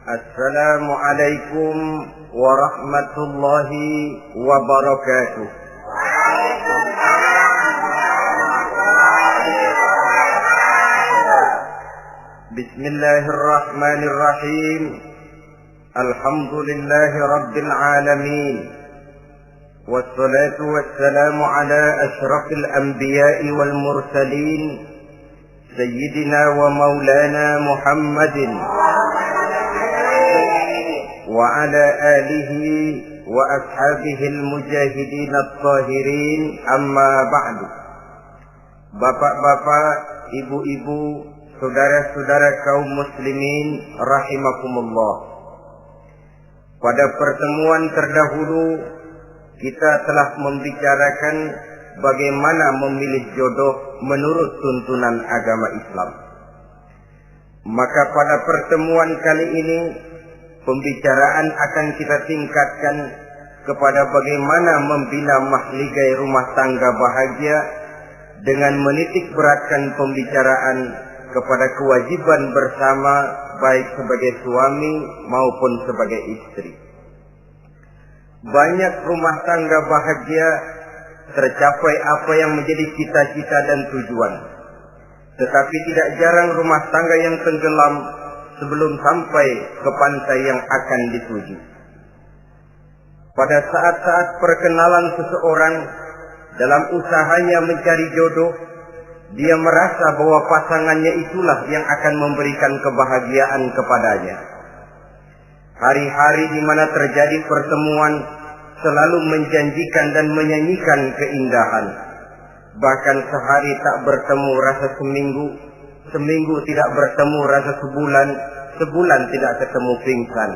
Assalamualaikum warahmatullahi wabarakatuh. Bismillahirrahmanirrahim. Alhamdulillahi rabbil alamin. Wassalatu wassalamu ala asyrafil anbiya'i wal mursalin Sayyidina wa maulana Muhammadin wa ala alihi wa ashabihi al-mujahidin at-tahirin, amma ba'du. Bapak-bapak, ibu-ibu, saudara-saudara kaum muslimin rahimakumullah. Pada pertemuan terdahulu kita telah membicarakan bagaimana memilih jodoh menurut tuntunan agama Islam. Maka pada pertemuan kali ini pembicaraan akan kita tingkatkan kepada bagaimana membina mahligai rumah tangga bahagia dengan menitik beratkan pembicaraan kepada kewajiban bersama baik sebagai suami maupun sebagai istri. Banyak rumah tangga bahagia tercapai apa yang menjadi cita-cita dan tujuan. Tetapi tidak jarang rumah tangga yang tenggelam sebelum sampai ke pantai yang akan dituju. Pada saat-saat perkenalan seseorang dalam usahanya mencari jodoh, dia merasa bahwa pasangannya itulah yang akan memberikan kebahagiaan kepadanya. Hari-hari di mana terjadi pertemuan selalu menjanjikan dan menyanyikan keindahan. Bahkan sehari tak bertemu rasa seminggu, seminggu tidak bertemu rasa sebulan, sebulan tidak ketemu pingsan.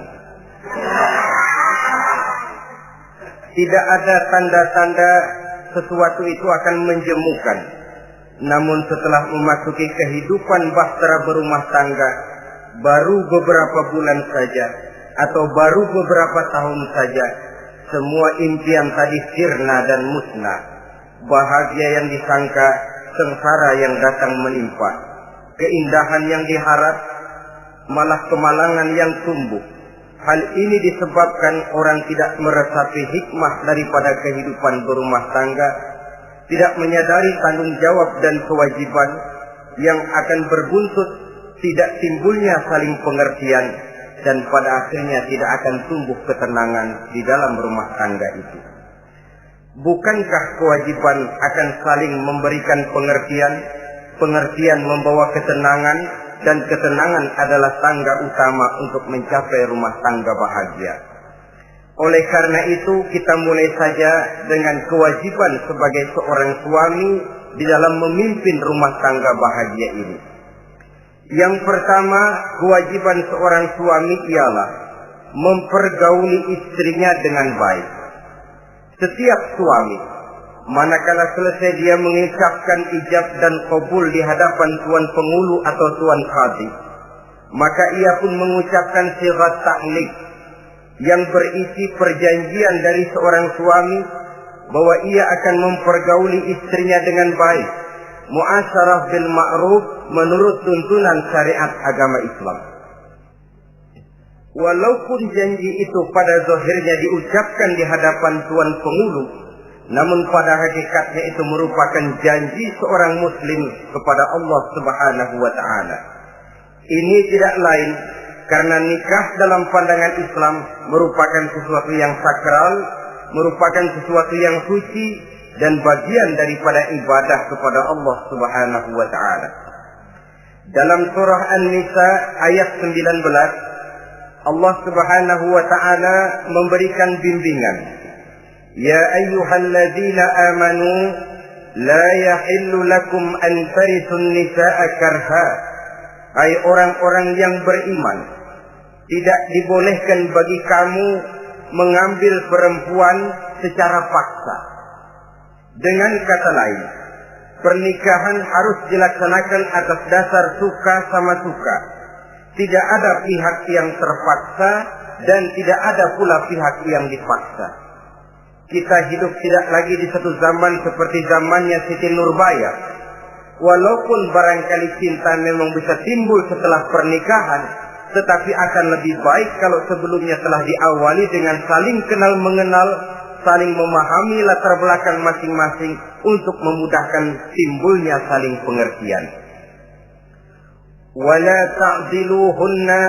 Tidak ada tanda-tanda sesuatu itu akan menjemukan. Namun setelah memasuki kehidupan bahtera berumah tangga, baru beberapa bulan saja atau baru beberapa tahun saja, semua impian tadi sirna dan musnah. Bahagia yang disangka, sengsara yang datang menimpa. Keindahan yang diharap, malah kemalangan yang tumbuh. Hal ini disebabkan orang tidak meresapi hikmah daripada kehidupan berumah tangga, tidak menyadari tanggung jawab dan kewajiban yang akan berbuntut tidak timbulnya saling pengertian, dan pada akhirnya tidak akan tumbuh ketenangan di dalam rumah tangga itu. Bukankah kewajiban akan saling memberikan pengertian, pengertian membawa ketenangan, dan ketenangan adalah tangga utama untuk mencapai rumah tangga bahagia. Oleh karena itu kita mulai saja dengan kewajiban sebagai seorang suami di dalam memimpin rumah tangga bahagia ini. Yang pertama, kewajiban seorang suami ialah mempergauli istrinya dengan baik. Setiap suami, manakala selesai dia mengucapkan ijab dan qabul di hadapan tuan pengulu atau tuan qadhi, maka ia pun mengucapkan sighat ta'liq yang berisi perjanjian dari seorang suami bahwa ia akan mempergauli istrinya dengan baik, muasyarah bil ma'ruf menurut tuntunan syariat agama Islam. Walaupun janji itu pada zahirnya diucapkan di hadapan tuan pengulu, namun pada hakikatnya itu merupakan janji seorang muslim kepada Allah Subhanahu wa taala. Ini tidak lain karena nikah dalam pandangan Islam merupakan sesuatu yang sakral, merupakan sesuatu yang suci dan bagian daripada ibadah kepada Allah Subhanahu wa taala. Dalam surah An-Nisa ayat 19, Allah Subhanahu wa taala memberikan bimbingan. Ya ayyuhalladzina amanu la yahillu lakum an tarithun nisaa karha. Hai orang-orang yang beriman, tidak dibolehkan bagi kamu mengambil perempuan secara paksa. Dengan kata lain, pernikahan harus dilaksanakan atas dasar suka sama suka. Tidak ada pihak yang terpaksa dan tidak ada pula pihak yang dipaksa. Kita hidup tidak lagi di satu zaman seperti zamannya Siti Nurbaya. Walaupun barangkali cinta memang bisa timbul setelah pernikahan, tetapi akan lebih baik kalau sebelumnya telah diawali dengan saling kenal mengenal, saling memahami latar belakang masing-masing untuk memudahkan timbulnya saling pengertian. Wala ta'diluhunna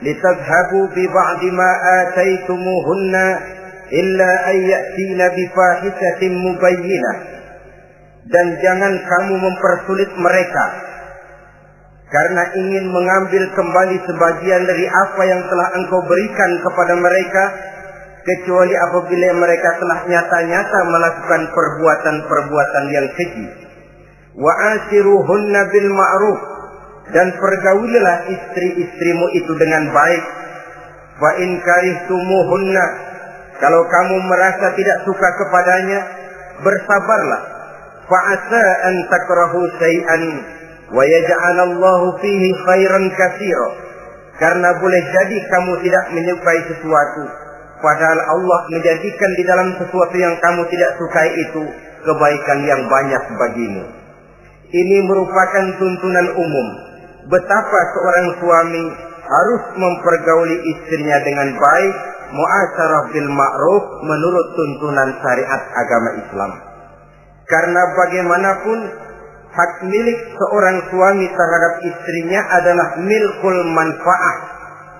litadhhabu bi ba'di ma ataitumuhunna illa an ya'tina bi fahishatin mubayyinah. Dan jangan kamu mempersulit mereka karena ingin mengambil kembali sebagian dari apa yang telah engkau berikan kepada mereka, kecuali apabila mereka telah nyata-nyata melakukan perbuatan-perbuatan yang keji. Wa ashiruhunna bil ma'ruf, dan pergaulilah istri-istrimu itu dengan baik. Fa in karihtumuhunna, kalau kamu merasa tidak suka kepadanya, bersabarlah. Fa asa an takrahu syai'an wa yaj'alallahu fihi khairan katsira, karena boleh jadi kamu tidak menyukai sesuatu, padahal Allah menjadikan di dalam sesuatu yang kamu tidak sukai itu kebaikan yang banyak bagimu. Ini merupakan tuntunan umum betapa seorang suami harus mempergauli istrinya dengan baik, mu'asyarah bil ma'ruf, menurut tuntunan syariat agama Islam. Karena bagaimanapun hak milik seorang suami terhadap istrinya adalah milkul manfaat,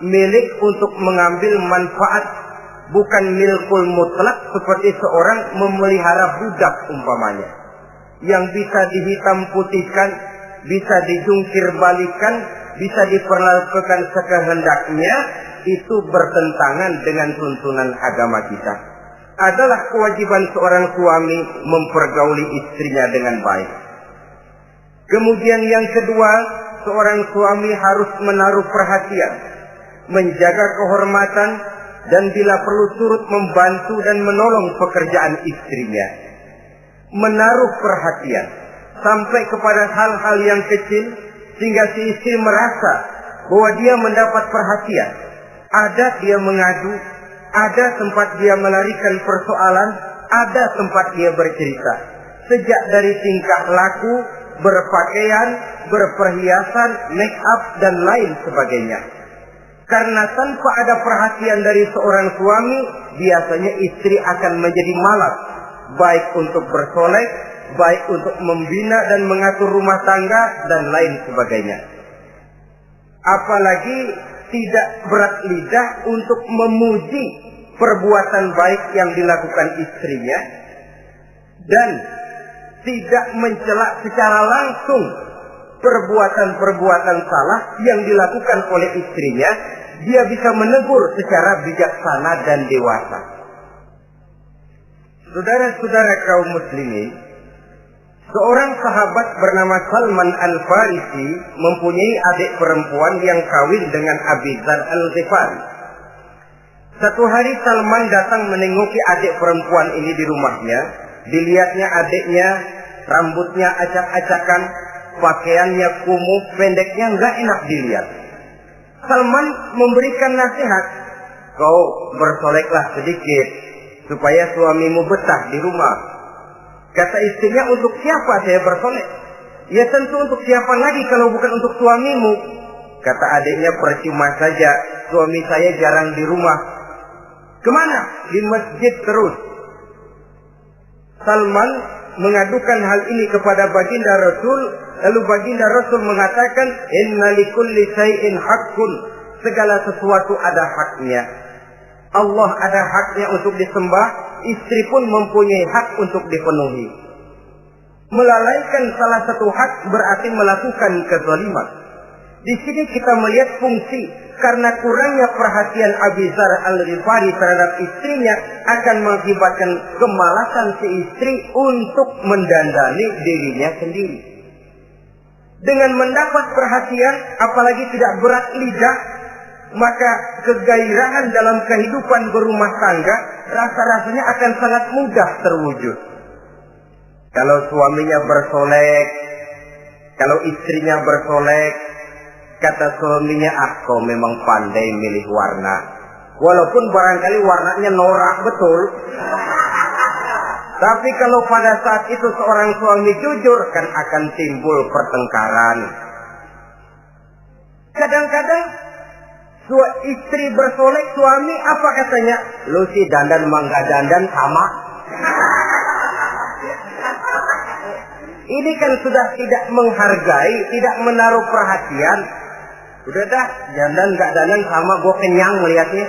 milik untuk mengambil manfaat, bukan milkul mutlak seperti seorang memelihara budak umpamanya, yang bisa dihitam putihkan, bisa dijungkir balikan, bisa diperlakukan sekehendaknya. Itu bertentangan dengan tuntunan agama kita. Adalah kewajiban seorang suami mempergauli istrinya dengan baik. Kemudian yang kedua, seorang suami harus menaruh perhatian, menjaga kehormatan, dan bila perlu turut membantu dan menolong pekerjaan istrinya. Menaruh perhatian sampai kepada hal-hal yang kecil, sehingga si istri merasa bahwa dia mendapat perhatian. Ada dia mengadu, ada tempat dia melarikan persoalan, ada tempat dia bercerita. Sejak dari tingkah laku, berpakaian, berperhiasan, make up, dan lain sebagainya. Karena tanpa ada perhatian dari seorang suami, biasanya istri akan menjadi malas, baik untuk bersolek, baik untuk membina dan mengatur rumah tangga, dan lain sebagainya. Apalagi tidak berat lidah untuk memuji perbuatan baik yang dilakukan istrinya, dan tidak mencela secara langsung perbuatan-perbuatan salah yang dilakukan oleh istrinya. Dia bisa menegur secara bijaksana dan dewasa. Saudara-saudara kaum muslimin, seorang sahabat bernama Salman Al-Farisi mempunyai adik perempuan yang kawin dengan Abi Dzar Al-Ghifari. Satu hari Salman datang menengoki adik perempuan ini di rumahnya. Dilihatnya adiknya, rambutnya acak-acakan, pakaiannya kumuh, pendeknya nggak enak dilihat. Salman memberikan nasihat, kau bersoleklah sedikit supaya suamimu betah di rumah. Kata istrinya, untuk siapa saya bersolek? Ya tentu untuk siapa lagi kalau bukan untuk suamimu. Kata adiknya, percuma saja, suami saya jarang di rumah. Kemana? Di masjid terus. Salman mengadukan hal ini kepada baginda Rasul, lalu baginda Rasul mengatakan, inna likulli syai'in haqqun, segala sesuatu ada haknya. Allah ada haknya untuk disembah, istri pun mempunyai hak untuk dipenuhi. Melalaikan salah satu hak berarti melakukan kezaliman. Di sini kita melihat fungsi, karena kurangnya perhatian Abi Dzar Al-Ghifari terhadap istrinya akan mengakibatkan kemalasan si istri untuk mendandani dirinya sendiri. Dengan mendapat perhatian, apalagi tidak berat lidah, maka kegairahan dalam kehidupan berumah tangga rasa-rasanya akan sangat mudah terwujud. Kalau suaminya bersolek, kalau istrinya bersolek, kata suaminya, kau memang pandai milih warna. Walaupun barangkali warnanya norak betul. Tapi kalau pada saat itu seorang suami jujur, kan akan timbul pertengkaran. Kadang-kadang Istri bersolek, suami apa katanya? Lu sih dandan mangga dandan sama. Ini kan sudah tidak menghargai, tidak menaruh perhatian. Udah dah, dandan gak dandan sama, gue kenyang melihatnya.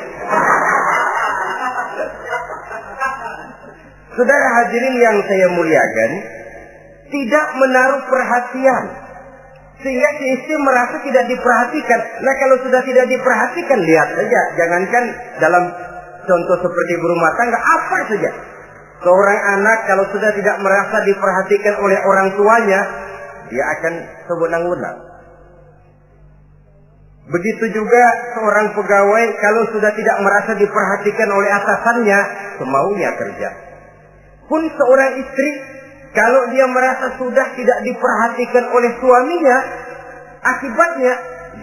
Saudara hadirin yang saya muliakan, tidak menaruh perhatian. Sehingga si istri merasa tidak diperhatikan. Nah kalau sudah tidak diperhatikan, lihat saja. Jangankan dalam contoh seperti berumah tangga, apa saja. Seorang anak kalau sudah tidak merasa diperhatikan oleh orang tuanya, dia akan sewenang-wenang. Begitu juga seorang pegawai kalau sudah tidak merasa diperhatikan oleh atasannya, semaunya kerja. Pun seorang istri, kalau dia merasa sudah tidak diperhatikan oleh suaminya, akibatnya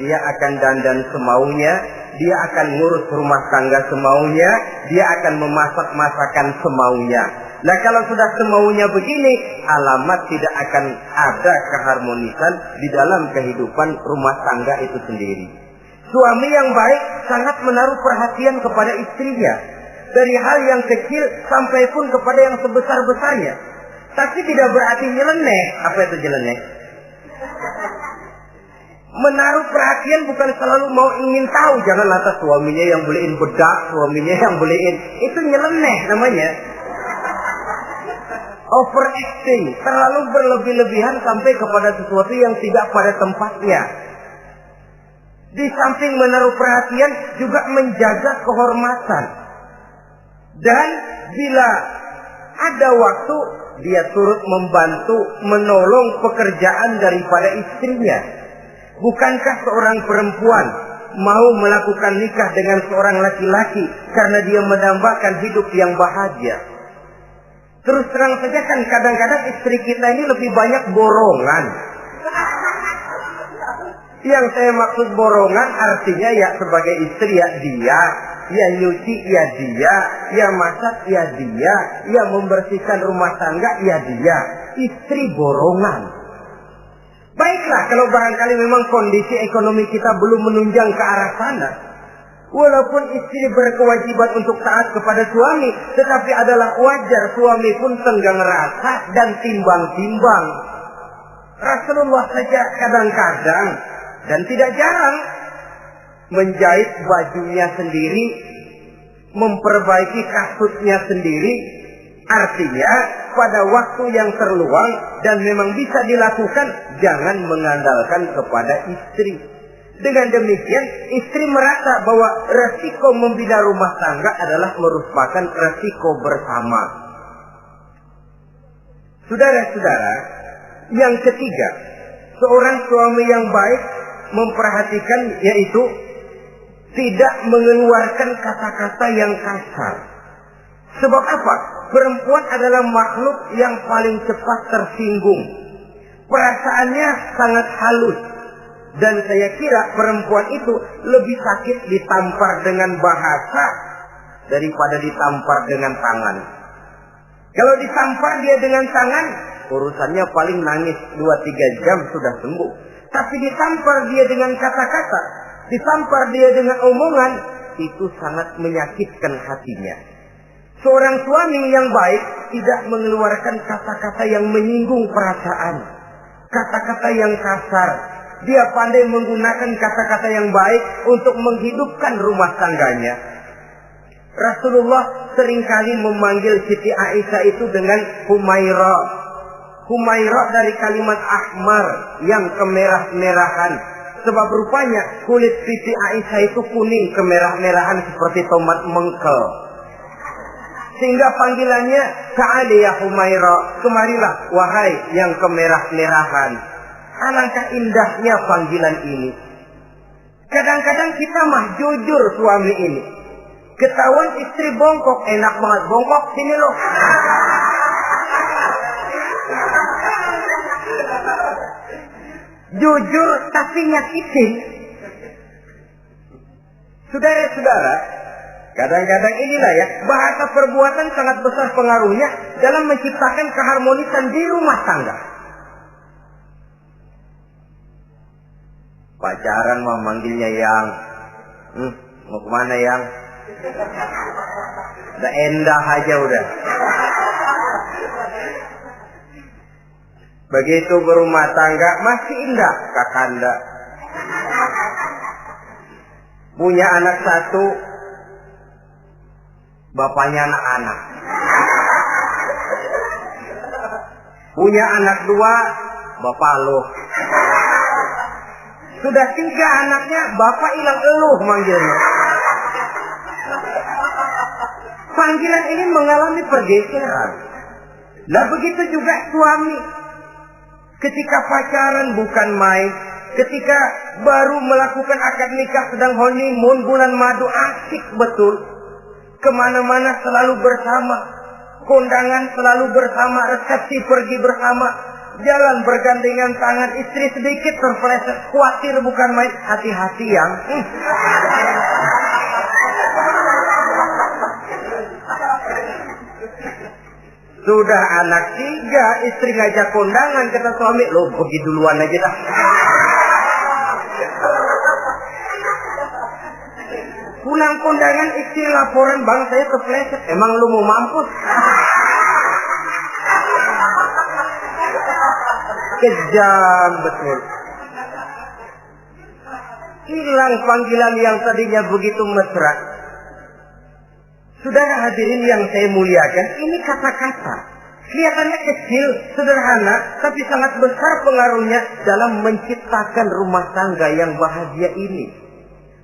dia akan dandan semaunya, dia akan ngurus rumah tangga semaunya, dia akan memasak masakan semaunya. Nah kalau sudah semaunya begini, alamat tidak akan ada keharmonisan di dalam kehidupan rumah tangga itu sendiri. Suami yang baik sangat menaruh perhatian kepada istrinya. Dari hal yang kecil sampai pun kepada yang sebesar-besarnya. Tapi tidak berarti nyeleneh. Apa itu nyeleneh? Menaruh perhatian bukan selalu mau ingin tahu. Jangan lantas suaminya yang beliin bedak, suaminya yang beliin. Itu nyeleneh namanya. Overacting. Terlalu berlebih-lebihan sampai kepada sesuatu yang tidak pada tempatnya. Di samping menaruh perhatian juga menjaga kehormatan. Dan bila ada waktu, dia turut membantu, menolong pekerjaan daripada istrinya. Bukankah seorang perempuan mau melakukan nikah dengan seorang laki-laki karena dia mendambakan hidup yang bahagia? Terus terang saja kan kadang-kadang istri kita ini lebih banyak borongan. Yang saya maksud borongan artinya ya sebagai istri ya dia, ya nyuci ya dia, ya masak ya dia, ya membersihkan rumah tangga ya dia. Istri borongan. Baiklah kalau barangkali memang kondisi ekonomi kita belum menunjang ke arah sana. Walaupun istri berkewajiban untuk taat kepada suami, tetapi adalah wajar suami pun tenggang rasa dan timbang-timbang. Rasulullah saja kadang-kadang dan tidak jarang menjahit bajunya sendiri, memperbaiki kasutnya sendiri. Artinya pada waktu yang terluang dan memang bisa dilakukan, jangan mengandalkan kepada istri. Dengan demikian istri merasa bahwa resiko membina rumah tangga adalah merupakan resiko bersama. Saudara-saudara, yang ketiga, seorang suami yang baik memperhatikan yaitu tidak mengeluarkan kata-kata yang kasar. Sebab apa? Perempuan adalah makhluk yang paling cepat tersinggung. Perasaannya sangat halus. Dan saya kira perempuan itu lebih sakit ditampar dengan bahasa daripada ditampar dengan tangan. Kalau ditampar dia dengan tangan, urusannya paling nangis 2-3 jam sudah sembuh. Tapi ditampar dia dengan kata-kata, ditampar dia dengan omongan, itu sangat menyakitkan hatinya. Seorang suami yang baik tidak mengeluarkan kata-kata yang menyinggung perasaan, kata-kata yang kasar. Dia pandai menggunakan kata-kata yang baik untuk menghidupkan rumah tangganya. Rasulullah seringkali memanggil Siti Aisyah itu dengan Humaira. Humaira dari kalimat ahmar yang kemerah-merahan. Sebab rupanya kulit Siti Aisyah itu kuning kemerah-merahan seperti tomat mengkel. Sehingga panggilannya Ta'ali ya Humaira, kemarilah wahai yang kemerah-merahan. Alangkah indahnya panggilan ini. Kadang-kadang kita mah jujur suami ini. Ketahuan istri bongkok, enak banget bongkok, sini loh. Jujur tapi nyakitin. Saudara-saudara, kadang-kadang inilah ya, bahasa perbuatan sangat besar pengaruhnya dalam menciptakan keharmonisan di rumah tangga. Pacaran mah manggilnya yang, Mau kemana yang? Udah endah aja udah. Begitu berumah tangga masih indah kakanda. Punya anak satu, bapaknya anak-anak. Punya anak dua, bapak lo. Sudah 3 anaknya, bapak hilang eluh manggilnya. Panggilan ini mengalami pergeseran. Nah begitu juga suami. Ketika pacaran bukan main. Ketika baru melakukan akad nikah sedang honeymoon bulan madu, asik betul. Kemana-mana selalu bersama. Kondangan selalu bersama. Resepsi pergi bersama. Jalan bergandengan tangan. Istri sedikit terpeleset. Khawatir bukan main. Hati-hati yang. Sudah anak 3, istri ngajak kondangan, kata suami, lo pergi duluan aja dah. Pulang kondangan, istri laporan, bang saya kepleset. Emang lu mau mampus? Kejam betul. Hilang panggilan yang tadinya begitu mesra. Saudara hadirin yang saya muliakan, ini kata-kata kelihatannya kecil, sederhana, tapi sangat besar pengaruhnya dalam menciptakan rumah tangga yang bahagia ini.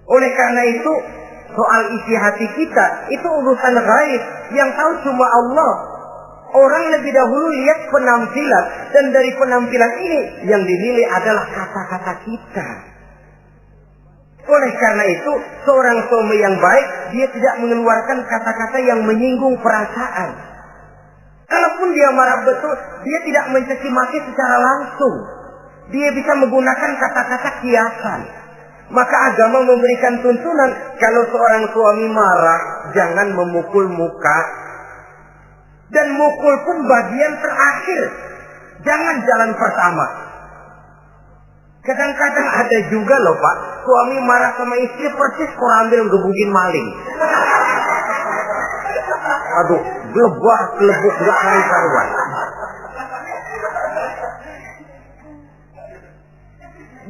Oleh karena itu, soal isi hati kita, itu urusan gaib yang tahu cuma Allah. Orang lebih dahulu lihat penampilan, dan dari penampilan ini yang dinilai adalah kata-kata kita. Oleh karena itu, seorang suami yang baik, dia tidak mengeluarkan kata-kata yang menyinggung perasaan. Kalaupun dia marah betul, dia tidak mencaci maki secara langsung. Dia bisa menggunakan kata-kata kiasan. Maka agama memberikan tuntunan, kalau seorang suami marah, jangan memukul muka. Dan mukul pun bagian terakhir. Jangan jalan pertama. Kadang-kadang ada juga loh Pak, suami marah sama istri persis korambil gebugin maling. Aduh, gelebuk gak karuan.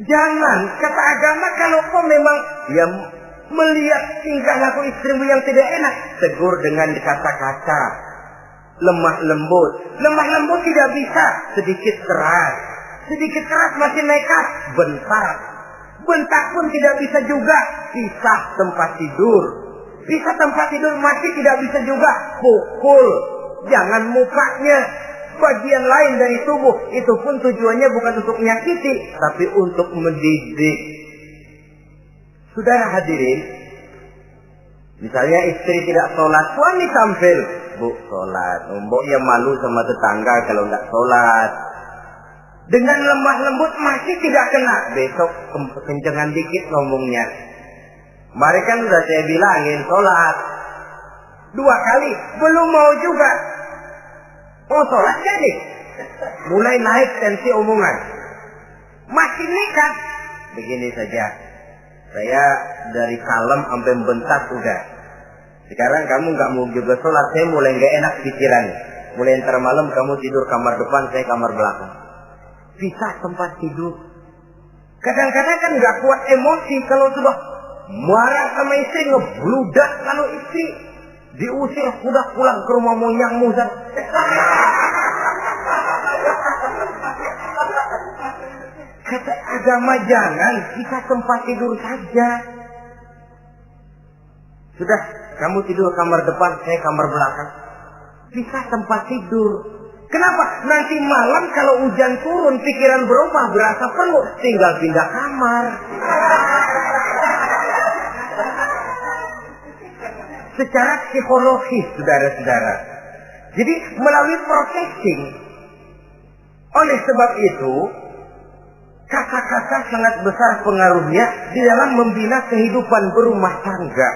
Jangan, kata agama, kalau kau memang ya melihat tingkah laku istrimu yang tidak enak, tegur dengan kata-kata lemah lembut. Lemah lembut tidak bisa, sedikit keras. Sedikit keras masih nekat, bentak. Bentak pun tidak bisa juga, pisah tempat tidur. Pisah tempat tidur masih tidak bisa juga, pukul. Jangan mukanya, bagian lain dari tubuh. Itu pun tujuannya bukan untuk menyakiti, tapi untuk mendidik. Saudara hadirin, misalnya istri tidak sholat, suami tampil, bu sholat. Mboknya malu sama tetangga kalau nggak sholat. Dengan lemah lembut masih tidak kena. Besok kencengan dikit ngomongnya. Mari kan udah saya bilangin sholat 2 kali, belum mau juga. Oh sholat jadi. Mulai naik tensi omongan. Masih nekat. Begini saja. Saya dari kalem sampai bentak udah. Sekarang kamu nggak mau juga sholat, saya mulai nggak enak pikirannya. Mulai ntar malam kamu tidur kamar depan, saya kamar belakang. Pisah tempat tidur. Kadang-kadang kan nggak kuat emosi kalau sudah marah sama istri, ngebludak. Kalau istri diusir sudah pulang ke rumah moyangmu. Kata agama jangan, pisah tempat tidur saja. Sudah, kamu tidur kamar depan, saya kamar belakang. Pisah tempat tidur. Kenapa? Nanti malam kalau hujan turun, pikiran berubah, berasa perlu, tinggal pindah kamar. Secara psikologis, saudara-saudara. Jadi melalui processing. Oleh sebab itu, kata-kata sangat besar pengaruhnya di dalam membina kehidupan berumah tangga.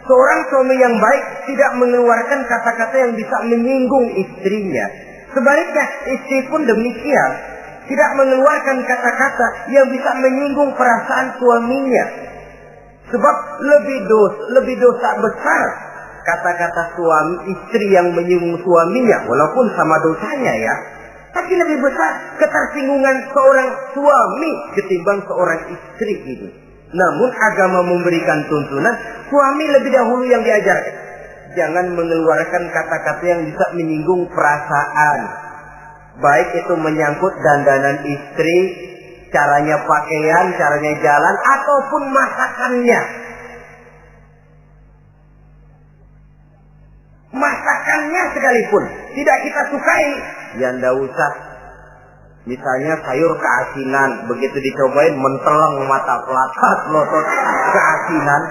Seorang suami yang baik tidak mengeluarkan kata-kata yang bisa menyinggung istrinya. Sebaliknya, istri pun demikian. Tidak mengeluarkan kata-kata yang bisa menyinggung perasaan suaminya. Sebab lebih dosa besar kata-kata suami istri yang menyinggung suaminya, walaupun sama dosanya ya, tapi lebih besar ketersinggungan seorang suami ketimbang seorang istri ini. Namun agama memberikan tuntunan suami lebih dahulu yang diajarkan. Jangan mengeluarkan kata-kata yang bisa menyinggung perasaan. Baik itu menyangkut dandanan istri, caranya pakaian, caranya jalan, ataupun masakannya. Masakannya sekalipun tidak kita sukai, ya ndak usah. Misalnya sayur keasinan, begitu dicobain menteleng mata pelatat, melotot keasinan.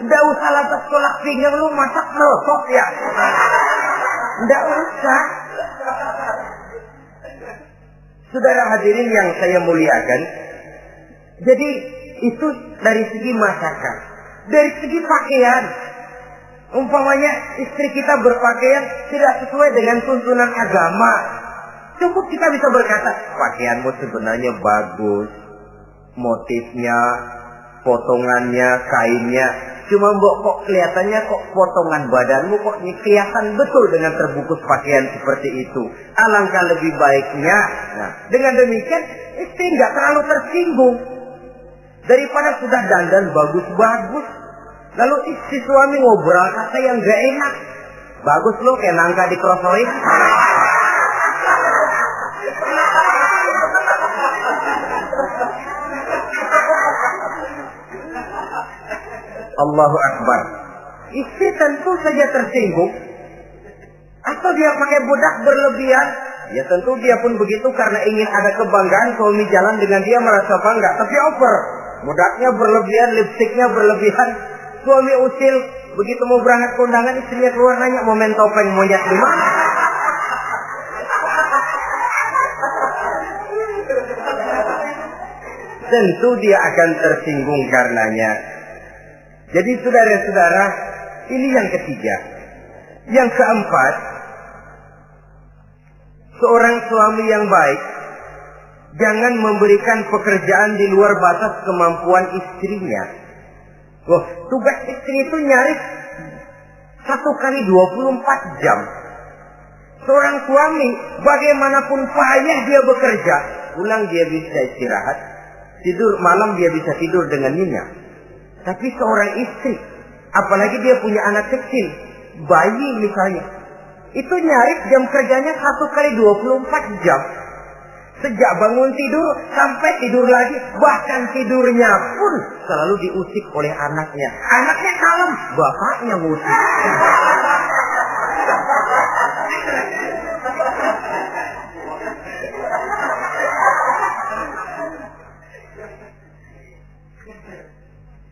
Ndak usah lantas tolak pinggang, lu masak melotot ya. Ndak usah. Saudara hadirin yang saya muliakan, jadi itu dari segi masakan. Dari segi pakaian, umpamanya istri kita berpakaian tidak sesuai dengan tuntunan agama, cukup kita bisa berkata, pakaianmu sebenarnya bagus, motifnya, potongannya, kainnya, cuma mbok kok kelihatannya kok potongan badanmu kok kelihatan betul dengan terbungkus pakaian seperti itu. Alangkah lebih baiknya, nah, dengan demikian istri nggak terlalu tersinggung. Daripada sudah dandan bagus-bagus, lalu istri suami ngobrol kata yang nggak enak. Bagus lo kayak nangka dikerosokin. Allahu Akbar. Istri tentu saja tersinggung. Atau dia pakai bedak berlebihan. Ya tentu dia pun begitu karena ingin ada kebanggaan suami jalan dengan dia merasa bangga. Tapi over. Bedaknya berlebihan, lipstiknya berlebihan. Suami usil. Begitu mau berangkat ke undangan, istrinya keluar nanya mau main topeng monyet di mana? Tentu dia akan tersinggung karenanya. Jadi saudara-saudara, ini yang ketiga. Yang keempat, seorang suami yang baik jangan memberikan pekerjaan di luar batas kemampuan istrinya. Loh, tugas istri itu nyaris 1 kali 24 jam. Seorang suami bagaimanapun payah dia bekerja, pulang dia bisa istirahat, tidur malam dia bisa tidur dengan nyenyak. Tapi seorang istri, apalagi dia punya anak kecil, bayi misalnya, itu nyaris jam kerjanya 1 kali 24 jam. Sejak bangun tidur sampai tidur lagi, bahkan tidurnya pun selalu diusik oleh anaknya. Anaknya kalem, bapaknya ngusik.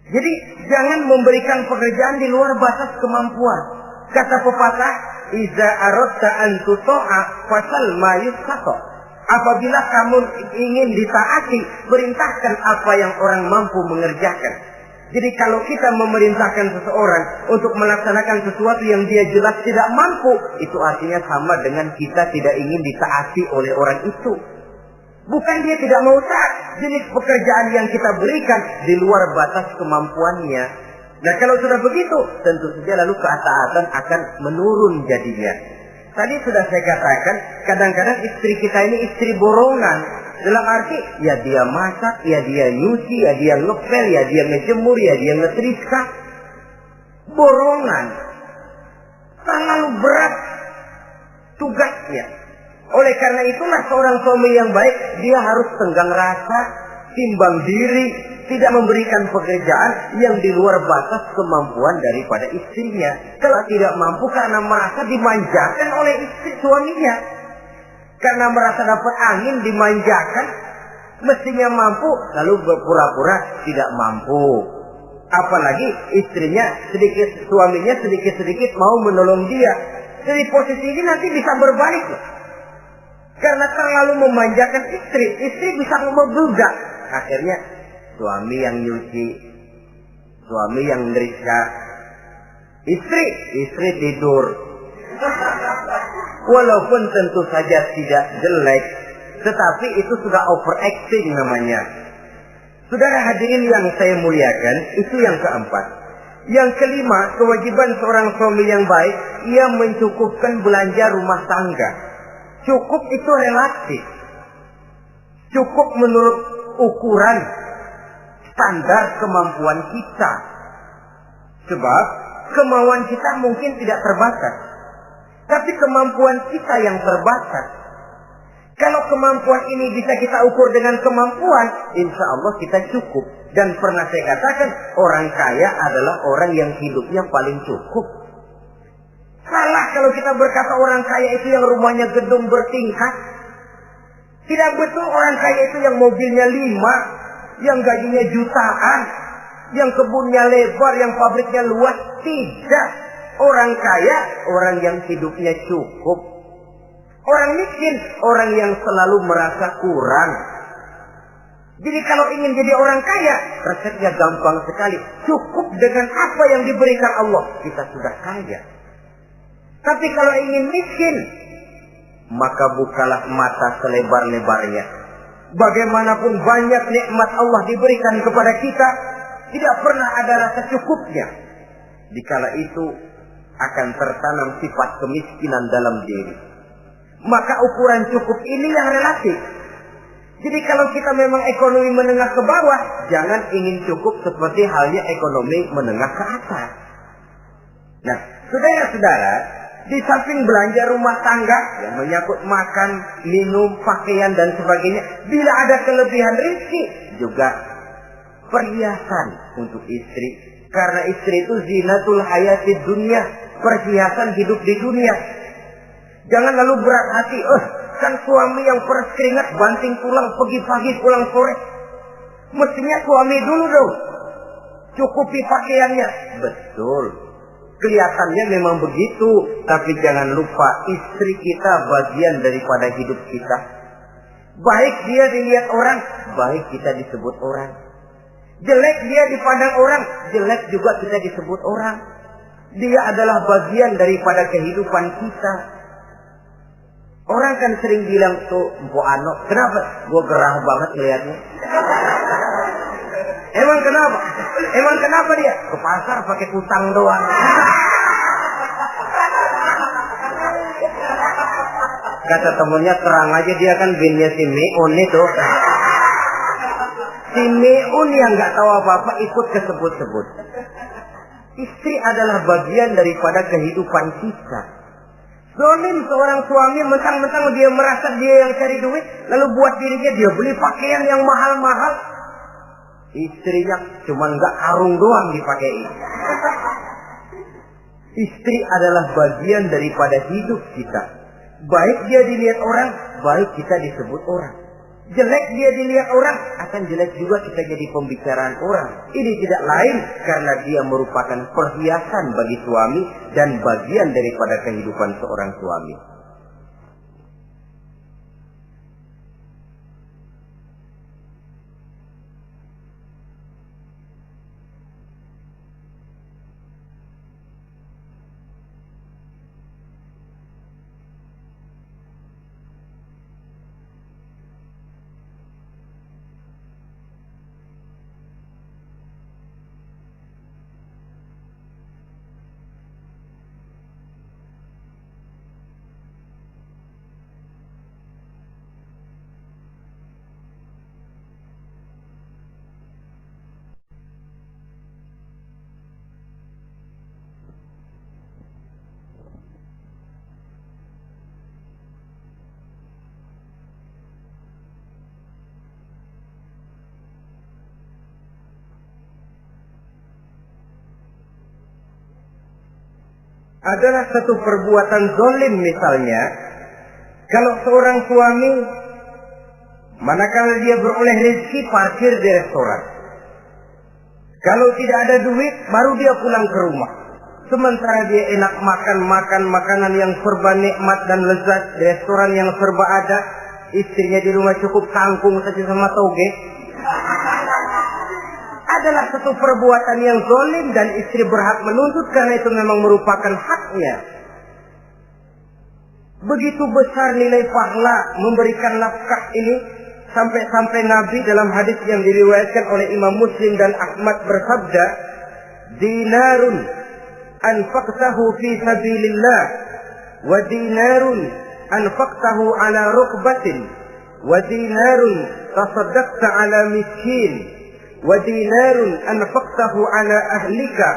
Jadi jangan memberikan pekerjaan di luar batas kemampuan. Kata pepatah, "Iza aradta an tuta'a fasal ma yustata." Apabila kamu ingin ditaati, perintahkan apa yang orang mampu mengerjakan. Jadi kalau kita memerintahkan seseorang untuk melaksanakan sesuatu yang dia jelas tidak mampu, itu artinya sama dengan kita tidak ingin ditaati oleh orang itu. Bukan dia tidak mau taat, jenis pekerjaan yang kita berikan di luar batas kemampuannya. Nah kalau sudah begitu, tentu saja lalu ketaatan akan menurun jadinya. Tadi sudah saya katakan, kadang-kadang istri kita ini istri borongan. Dalam arti, ya dia masak, ya dia nyuci, ya dia ngepel, ya dia ngejemur, ya dia ngetrika. Borongan. Terlalu berat tugasnya. Oleh karena itulah seorang suami yang baik, dia harus tenggang rasa, timbang diri, tidak memberikan pekerjaan yang di luar batas kemampuan daripada istrinya. Kalau tidak mampu karena merasa dimanjakan oleh istri suaminya. Karena merasa dapat angin dimanjakan, mestinya mampu, lalu berpura-pura tidak mampu. Apalagi istrinya suaminya sedikit-sedikit mau menolong dia. Jadi posisi ini nanti bisa berbalik loh. Karena terlalu memanjakan istri bisa membludak. Akhirnya suami yang nyuci, suami yang ngerika, istri tidur. Walaupun tentu saja tidak jelek, tetapi itu sudah overacting namanya. Saudara hadirin yang saya muliakan, itu yang keempat. Yang kelima, kewajiban seorang suami yang baik, ia mencukupkan belanja rumah tangga. Cukup itu relatif. Cukup menurut ukuran standar kemampuan kita. Sebab kemauan kita mungkin tidak terbatas. Tapi kemampuan kita yang terbatas. Kalau kemampuan ini bisa kita ukur dengan kemampuan, insya Allah kita cukup. Dan pernah saya katakan, orang kaya adalah orang yang hidupnya paling cukup. Salah kalau kita berkata orang kaya itu yang rumahnya gedung bertingkat. Tidak betul orang kaya itu yang mobilnya 5, yang gajinya jutaan, yang kebunnya lebar, yang pabriknya luas. Tidak. Orang kaya, orang yang hidupnya cukup. Orang miskin, orang yang selalu merasa kurang. Jadi kalau ingin jadi orang kaya, resepnya gampang sekali. Cukup dengan apa yang diberikan Allah, kita sudah kaya. Tapi kalau ingin miskin, maka bukalah mata selebar-lebarnya. Bagaimanapun banyak nikmat Allah diberikan kepada kita, tidak pernah ada rasa cukupnya. Dikala itu akan tertanam sifat kemiskinan dalam diri. Maka ukuran cukup ini yang relatif. Jadi kalau kita memang ekonomi menengah ke bawah, jangan ingin cukup seperti halnya ekonomi menengah ke atas. Nah, saudara-saudara, di samping belanja rumah tangga yang menyangkut makan, minum, pakaian dan sebagainya, bila ada kelebihan rezeki, juga perhiasan untuk istri. Karena istri itu zinatul hayatid dunia, perhiasan hidup di dunia. Jangan lalu berat hati, kan suami yang peres keringat, banting tulang, pergi pagi pulang sore. Mestinya suami dulu dong, cukupi pakaiannya. Betul, kelihatannya memang begitu. Tapi jangan lupa, istri kita bagian daripada hidup kita. Baik dia dilihat orang, baik kita disebut orang. Jelek dia dipandang orang, jelek juga kita disebut orang. Dia adalah bagian daripada kehidupan kita. Orang kan sering bilang tuh, Mpo Ano, kenapa? Gue gerah banget lihatnya. Emang kenapa? Emang kenapa dia? Ke pasar pakai kutang doang. Kata temennya, terang aja dia kan binnya si Meun itu. Si Meun yang gak tahu apa-apa ikut kesebut-sebut. Istri adalah bagian daripada kehidupan kita. Zolim seorang suami, mentang-mentang dia merasa dia yang cari duit, lalu buat dirinya dia beli pakaian yang mahal-mahal. Istrinya cuma nggak karung doang dipakai. Istri adalah bagian daripada hidup kita. Baik dia dilihat orang, baik kita disebut orang. Jelek dia dilihat orang, akan jelek juga kita jadi pembicaraan orang. Ini tidak lain karena dia merupakan perhiasan bagi suami dan bagian daripada kehidupan seorang suami. Adalah satu perbuatan zalim misalnya, kalau seorang suami manakala dia beroleh rezeki parkir di restoran. Kalau tidak ada duit baru dia pulang ke rumah. Sementara dia enak makan makanan yang serba nikmat dan lezat di restoran yang serba ada, istrinya di rumah cukup kangkung saja sama toge. Adalah satu perbuatan yang zalim dan istri berhak menuntut karena itu memang merupakan haknya. Begitu besar nilai pahala memberikan nafkah ini, Sampai-sampai Nabi dalam hadis yang diriwayatkan oleh Imam Muslim dan Ahmad bersabda, dinarun anfaqtahu fi sabilillah wa dinarun anfaqtahu ala rukbatin wa dinarun tasaddaqta ala miskin wa dinarun anfaqtahu ala ahlika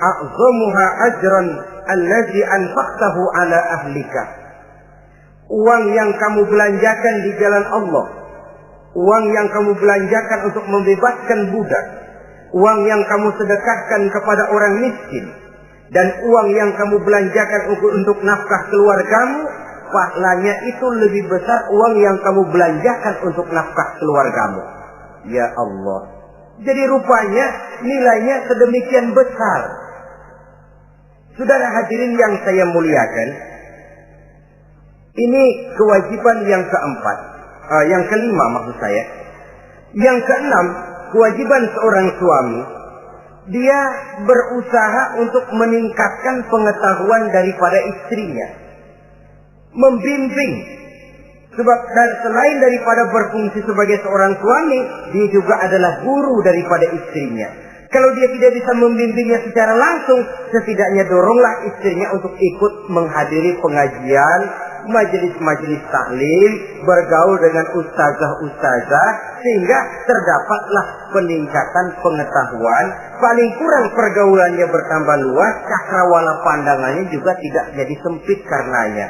a'zamuha ajran allazi anfaqtahu ala ahlika. Uang yang kamu belanjakan di jalan Allah, uang yang kamu belanjakan untuk membebaskan budak, uang yang kamu sedekahkan kepada orang miskin, dan uang yang kamu belanjakan untuk nafkah keluargamu, pahalanya itu lebih besar uang yang kamu belanjakan untuk nafkah keluargamu. Ya Allah. Jadi rupanya nilainya sedemikian besar. Saudara hadirin yang saya muliakan, ini kewajiban yang keempat. Yang kelima maksud saya. Yang keenam, kewajiban seorang suami, dia berusaha untuk meningkatkan pengetahuan daripada istrinya, membimbing. Sebab selain daripada berfungsi sebagai seorang suami, dia juga adalah guru daripada istrinya. Kalau dia tidak bisa membimbingnya secara langsung, setidaknya doronglah istrinya untuk ikut menghadiri pengajian, majelis-majelis taklim, bergaul dengan ustazah-ustazah, sehingga terdapatlah peningkatan pengetahuan. Paling kurang pergaulannya bertambah luas, cakrawala pandangannya juga tidak jadi sempit karenanya.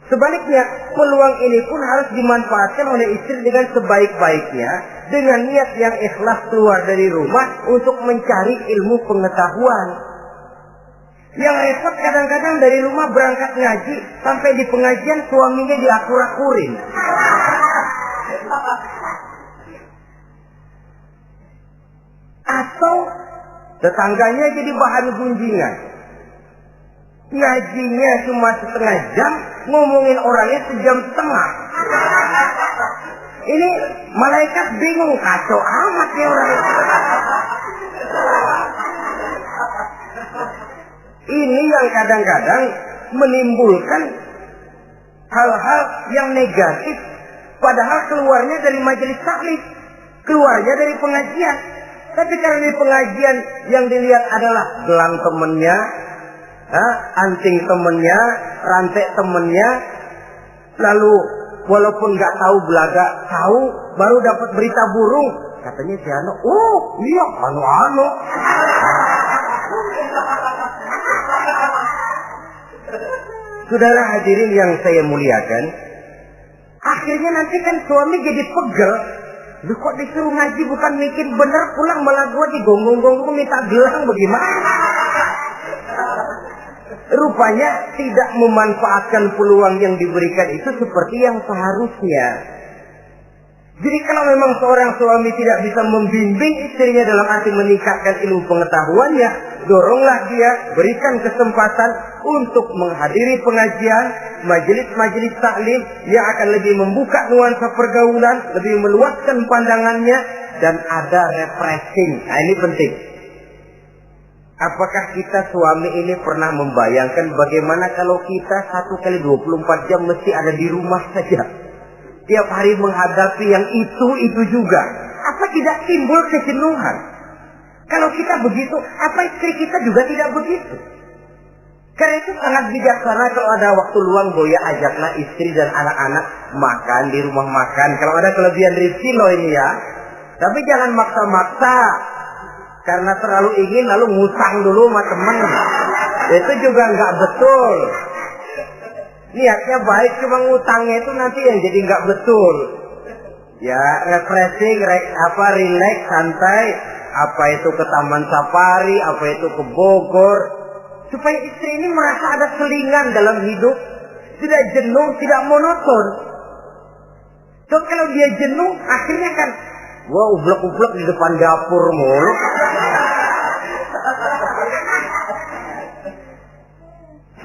Sebaliknya, peluang ini pun harus dimanfaatkan oleh istri dengan sebaik-baiknya, dengan niat yang ikhlas keluar dari rumah untuk mencari ilmu pengetahuan. Yang repot kadang-kadang dari rumah berangkat ngaji, sampai di pengajian suaminya diakur-akurin. Atau tetangganya jadi bahan gunjingan. Ngajinya cuma setengah jam, ngomongin orangnya sejam setengah. Ini malaikat bingung, kacau amat ya orang. Ini yang kadang-kadang menimbulkan hal-hal yang negatif, padahal keluarnya dari majelis taklim, keluarnya dari pengajian. Tapi karena di pengajian yang dilihat adalah gelang temennya, anting temennya, rantai temennya, lalu walaupun nggak tahu belaga, tahu baru dapat berita burung, katanya si Ano, oh iya Ano. Saudara hadirin yang saya muliakan, akhirnya nanti kan suami jadi pegel. Lu kok disuruh ngaji bukan mikir bener, pulang malah gua digonggong-gonggong minta gelang, bagaimana? Rupanya tidak memanfaatkan peluang yang diberikan itu seperti yang seharusnya. Jadi kalau memang seorang suami tidak bisa membimbing istrinya dalam arti meningkatkan ilmu pengetahuannya, doronglah dia, berikan kesempatan untuk menghadiri pengajian, majelis-majelis taklim yang akan lebih membuka nuansa pergaulan, lebih meluaskan pandangannya, dan ada refreshing. Nah ini penting. Apakah kita suami ini pernah membayangkan bagaimana kalau kita 1 kali 24 jam mesti ada di rumah saja? Tiap hari menghadapi yang itu juga. Apa tidak timbul kejenuhan? Kalau kita begitu, apa istri kita juga tidak begitu? Karena itu sangat bijaksana kalau ada waktu luang, Boya ajaklah istri dan anak-anak makan di rumah makan. Kalau ada kelebihan rezeki loh ini ya. Tapi jangan maksa-maksa. Karena terlalu ingin lalu ngutang dulu sama teman. Itu juga nggak betul. Niatnya baik, cuma ngutangnya itu nanti yang jadi nggak betul. Ya refreshing, relax, santai. Apa itu ke Taman Safari, apa itu ke Bogor. Supaya istri ini merasa ada selingan dalam hidup. Tidak jenuh, tidak monoton. So kalau dia jenuh, akhirnya kan wah ublek-ublek di depan dapur mulu.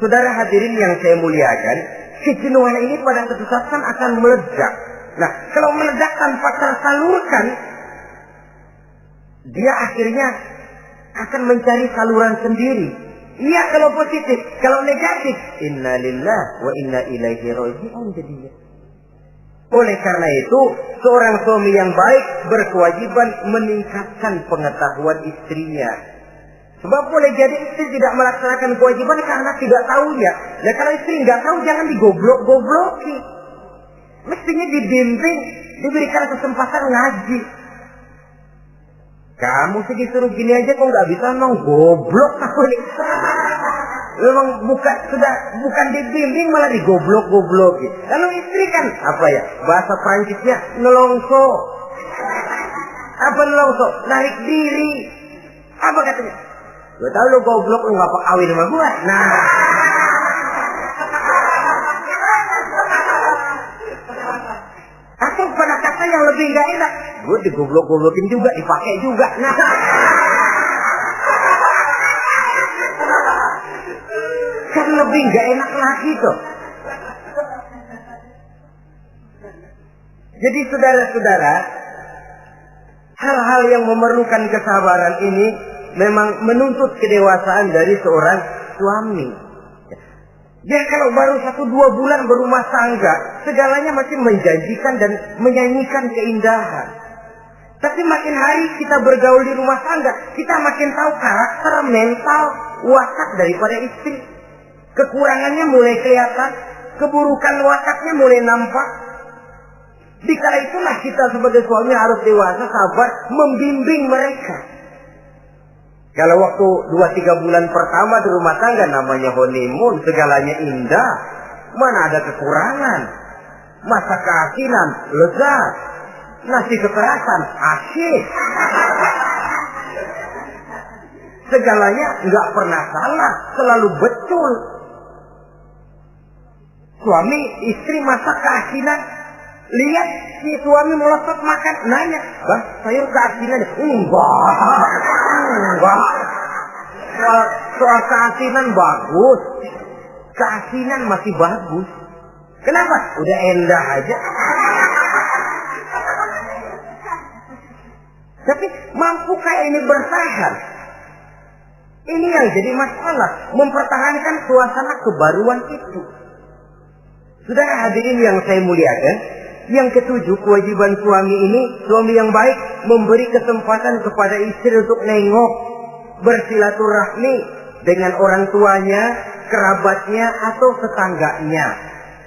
Saudara hadirin yang saya muliakan, kejenuhan ini pada suatu saat akan meledak. Nah, kalau meledak tanpa tersalurkan, dia akhirnya akan mencari saluran sendiri. Iya kalau positif, kalau negatif, inna lillahi wa inna ilaihi raji'un jadinya. Oleh karena itu, seorang suami yang baik berkewajiban meningkatkan pengetahuan istrinya. Sebab boleh jadi istri tidak melaksanakan kewajiban karena tidak tahunya. Nah, kalau istri nggak tahu, jangan digoblok-gobloki. Mestinya dibimbing, diberikan kesempatan ngaji. Kamu sih disuruh gini aja kok nggak bisa, emang goblok aku nih. Memang bukan dibimbing malah digoblok-gobloki. Lalu istri kan apa ya? Bahasa Prancisnya nelongso. Apa nelongso? Narik diri. Apa katanya? Gue tahu lo goblok, lo nggak kawin sama gue. Nah. Atau pada kata yang lebih nggak enak, gue digoblok-goblokin juga, dipakai juga. Nah. Kan lebih nggak enak lagi tuh. Jadi saudara-saudara, hal-hal yang memerlukan kesabaran ini memang menuntut kedewasaan dari seorang suami. Dia kalau baru 1-2 bulan berumah tangga, segalanya masih menjanjikan dan menyanyikan keindahan. Tapi makin hari kita bergaul di rumah tangga, kita makin tahu karakter, mental, watak daripada istri. Kekurangannya mulai kelihatan, keburukan wataknya mulai nampak. Dikala itulah kita sebagai suami harus dewasa, sabar, membimbing mereka. Kalau waktu 2-3 bulan pertama di rumah tangga namanya honeymoon, segalanya indah. Mana ada kekurangan? Masa keasinan, lezat. Nasi kekerasan, asyik. Segalanya nggak pernah salah, selalu betul. Suami istri masak keasinan, lihat si suami melotot makan, nanya, "Bang, sayur keasinan?" Enggak. Soal keasinan bagus. Keasinan masih bagus. Kenapa? Udah endah aja. Tapi mampukah ini bertahan? Ini yang jadi masalah, mempertahankan suasana kebaruan itu. Saudara hadirin yang saya muliakan, yang ketujuh, kewajiban suami ini, suami yang baik memberi kesempatan kepada istri untuk nengok, bersilaturahmi dengan orang tuanya, kerabatnya atau tetangganya.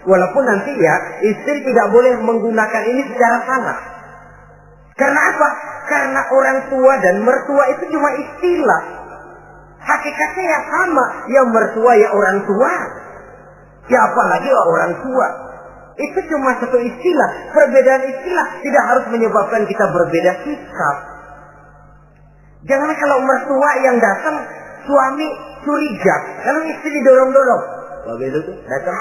Walaupun nanti ya, istri tidak boleh menggunakan ini secara salah. Karena apa? Karena orang tua dan mertua itu cuma istilah. Hakikatnya ya sama, ya mertua ya orang tua. Ya apalagi orang tua. Itu cuma satu istilah. Perbedaan istilah tidak harus menyebabkan kita berbeda sikap. Jangan kalau mertua yang datang, suami curiga. Kalau istri didorong-dorong. Babe itu tuh datang.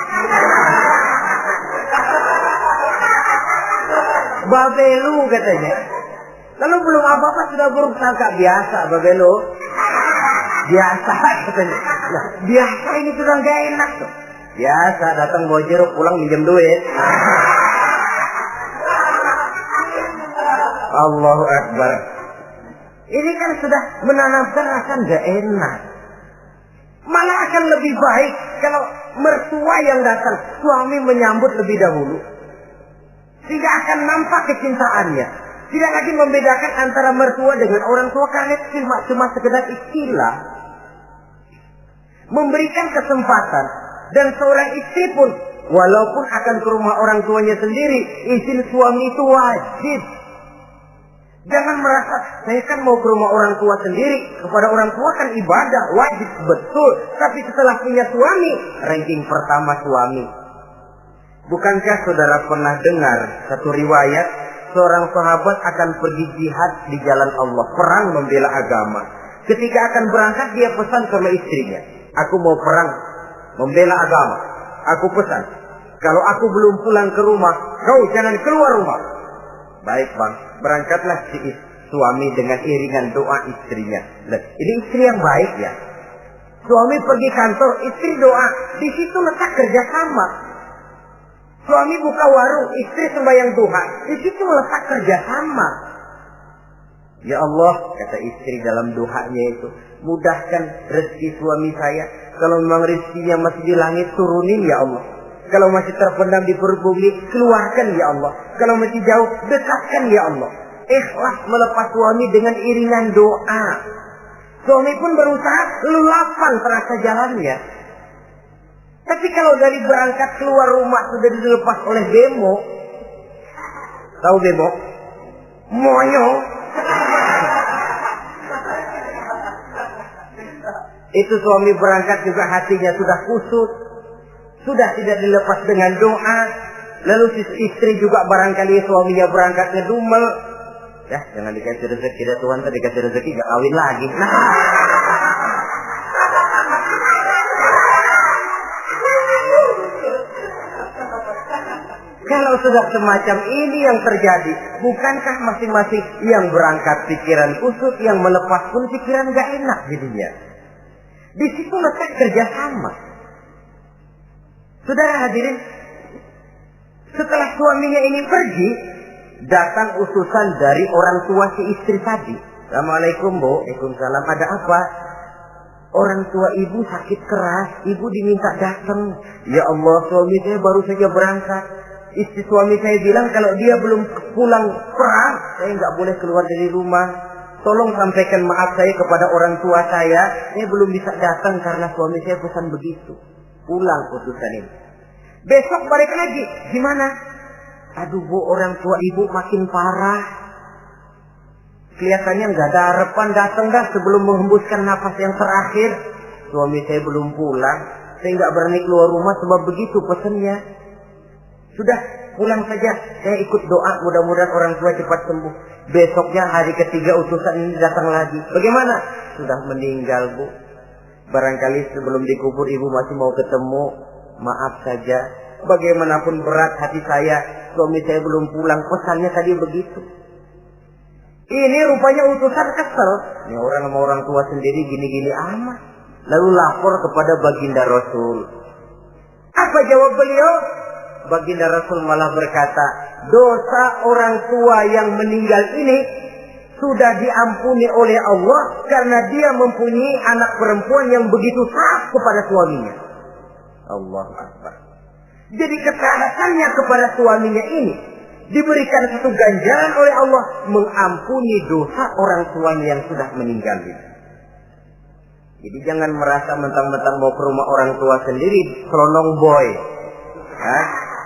Babelu katanya. Lalu belum apa-apa sudah buruk sangka. Biasa babelu. Biasa katanya. Nah, biasa ini sudah gak enak tuh. Biasa datang bawa jeruk, pulang minjem duit. Allahu Akbar. Ini kan sudah menanamkan rasa gak enak. Malah akan lebih baik kalau mertua yang datang, suami menyambut lebih dahulu. Sehingga akan nampak kecintaannya. Tidak lagi membedakan antara mertua dengan orang tua karena cuma sekedar istilah. Memberikan kesempatan. Dan seorang istri pun, walaupun akan ke rumah orang tuanya sendiri, izin suami itu wajib. Jangan merasa, saya kan mau ke rumah orang tua sendiri, kepada orang tua kan ibadah, wajib, betul. Tapi setelah punya suami, ranking pertama suami. Bukankah saudara pernah dengar satu riwayat, seorang sahabat akan pergi jihad di jalan Allah, perang membela agama. Ketika akan berangkat, dia pesan sama istrinya, "Aku mau perang membela agama. Aku pesan, kalau aku belum pulang ke rumah, kau jangan keluar rumah." Baik bang, berangkatlah si suami dengan iringan doa istrinya. Nah, ini istri yang baik ya. Suami pergi kantor, istri doa. Di situ letak kerjasama. Suami buka warung, istri sembahyang duha. Di situ letak kerjasama. Ya Allah, kata istri dalam doanya itu, mudahkan rezeki suami saya. Kalau memang rezekinya masih di langit, turunin ya Allah. Kalau masih terpendam di perut bumi, keluarkan ya Allah. Kalau masih jauh, dekatkan ya Allah. Ikhlas melepas suami dengan iringan doa. Suami pun berusaha lulapan terasa jalannya. Tapi kalau dari berangkat keluar rumah sudah dilepas oleh bemo. Tahu bemo? Moyo. Itu suami berangkat juga hatinya sudah kusut. Sudah tidak dilepas dengan doa. Lalu istri juga barangkali suaminya berangkat ngedumel. Ya, jangan dikasih rezeki dah Tuhan, tadi dikasih rezeki gak kawin lagi. Kalau sudah semacam ini yang terjadi, bukankah masing-masing yang berangkat pikiran kusut, yang melepas pun pikiran gak enak jadinya. Di situ letak kerjasama. Saudara hadirin, setelah suaminya ini pergi, datang utusan dari orang tua si istri tadi. Assalamualaikum Bu. Waalaikumsalam. Ada apa? Orang tua ibu sakit keras, ibu diminta datang. Ya Allah, suami saya baru saja berangkat. Istri suami saya bilang kalau dia belum pulang perang, saya nggak boleh keluar dari rumah. Tolong sampaikan maaf saya kepada orang tua saya belum bisa datang karena suami saya pesan begitu. Pulang utusan ini. Besok balik lagi. Gimana? Aduh Bu, orang tua ibu makin parah. Kelihatannya nggak ada harapan datang dah sebelum menghembuskan nafas yang terakhir. Suami saya belum pulang. Saya nggak berani keluar rumah sebab begitu pesannya. Sudah, pulang saja. Saya ikut doa, mudah-mudahan orang tua cepat sembuh. Besoknya hari ketiga utusan ini datang lagi. Bagaimana? Sudah meninggal Bu. Barangkali sebelum dikubur ibu masih mau ketemu. Maaf saja. Bagaimanapun berat hati saya, suami saya belum pulang. Pesannya tadi begitu. Ini rupanya utusan kesel. Ini orang sama orang tua sendiri gini-gini amat. Lalu lapor kepada baginda Rasul. Apa jawab beliau? Baginda Rasul malah berkata, dosa orang tua yang meninggal ini sudah diampuni oleh Allah karena dia mempunyai anak perempuan yang begitu taat kepada suaminya. Allahu Akbar. Jadi ketaatannya kepada suaminya ini diberikan satu ganjaran oleh Allah mengampuni dosa orang tuanya yang sudah meninggal ini. Jadi jangan merasa mentang-mentang mau ke rumah orang tua sendiri selonong boy.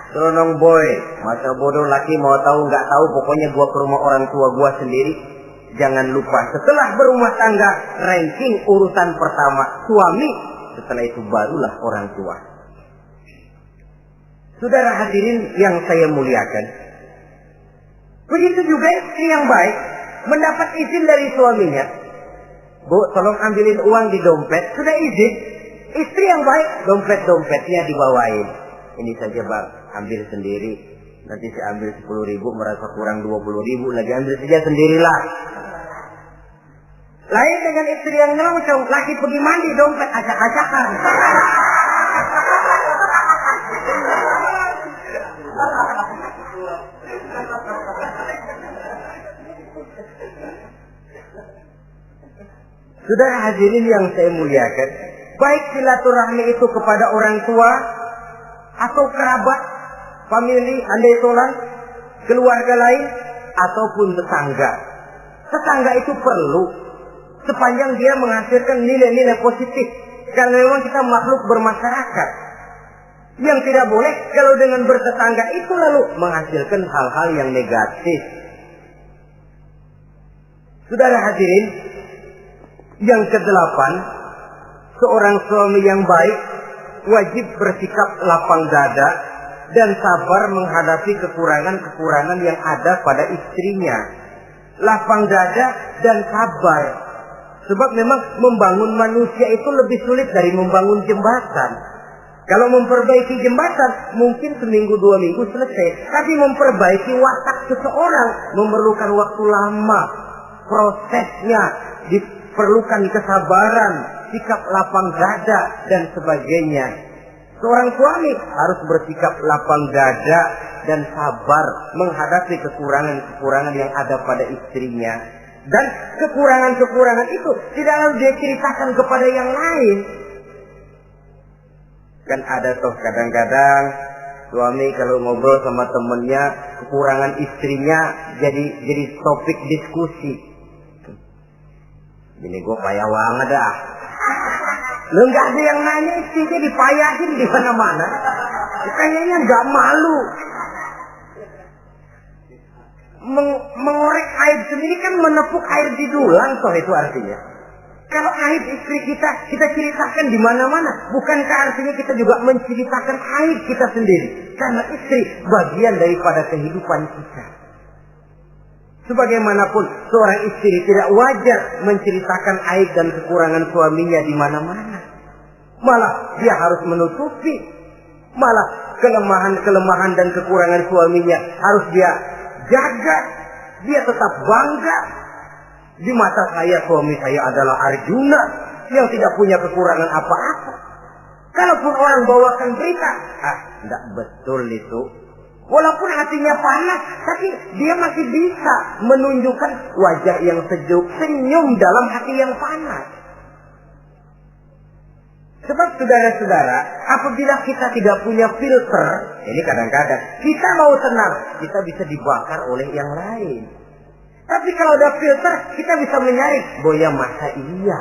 Selonong boy, masa bodoh laki mau tahu nggak tahu, pokoknya gua ke rumah orang tua gua sendiri. Jangan lupa setelah berumah tangga, ranking urutan pertama suami, setelah itu barulah orang tua. Saudara hadirin yang saya muliakan, begitu juga istri yang baik mendapat izin dari suaminya. Bu, tolong ambilin uang di dompet. Sudah izin. Istri yang baik, dompetnya dibawain. Ini saja Bang, ambil sendiri. Nanti saya ambil 10.000, merasa kurang 20.000, lagi ambil saja sendirilah. Lain dengan istri yang nyelongcong, lagi pergi mandi, dompet acak-acakan. Saudara hadirin yang saya muliakan, baik silaturahmi itu kepada orang tua atau kerabat, famili, andai tolan, keluarga lain, ataupun tetangga. Tetangga itu perlu, sepanjang dia menghasilkan nilai-nilai positif. Karena memang kita makhluk bermasyarakat. Yang tidak boleh kalau dengan bertetangga itu lalu menghasilkan hal-hal yang negatif. Saudara hadirin, yang kedelapan, seorang suami yang baik wajib bersikap lapang dada dan sabar menghadapi kekurangan-kekurangan yang ada pada istrinya. Lapang dada dan sabar. Sebab memang membangun manusia itu lebih sulit dari membangun jembatan. Kalau memperbaiki jembatan mungkin seminggu 2 minggu selesai. Tapi memperbaiki watak seseorang memerlukan waktu lama. Prosesnya diperlukan kesabaran, sikap lapang dada dan sebagainya. Seorang suami harus bersikap lapang dada dan sabar menghadapi kekurangan-kekurangan yang ada pada istrinya. Dan kekurangan-kekurangan itu tidak lalu dia ceritakan kepada yang lain. Kan ada toh kadang-kadang Suami kalau ngobrol sama temennya kekurangan istrinya jadi topik diskusi. Gini gue payah banget dah. Lu nggak ada yang nanya istrinya dipayahin di mana-mana. Kayaknya nggak malu. Mengorek aib sendiri kan menepuk air di dulang toh itu artinya. Kalau aib istri kita ceritakan di mana-mana, bukankah artinya kita juga menceritakan aib kita sendiri? Karena istri bagian daripada kehidupan kita. Sebagaimanapun seorang istri tidak wajar menceritakan aib dan kekurangan suaminya di mana-mana. Malah dia harus menutupi. Malah kelemahan dan kekurangan suaminya harus dia jaga. Dia tetap bangga. Di mata saya suami saya adalah Arjuna yang tidak punya kekurangan apa-apa. Kalaupun orang bawakan berita, tidak betul itu. Walaupun hatinya panas, tapi dia masih bisa menunjukkan wajah yang sejuk, senyum dalam hati yang panas. Sebab saudara-saudara, apabila kita tidak punya filter, ini kadang-kadang kita mau tenang, kita bisa dibakar oleh yang lain. Tapi kalau ada filter, kita bisa menyaring, boya masa iya.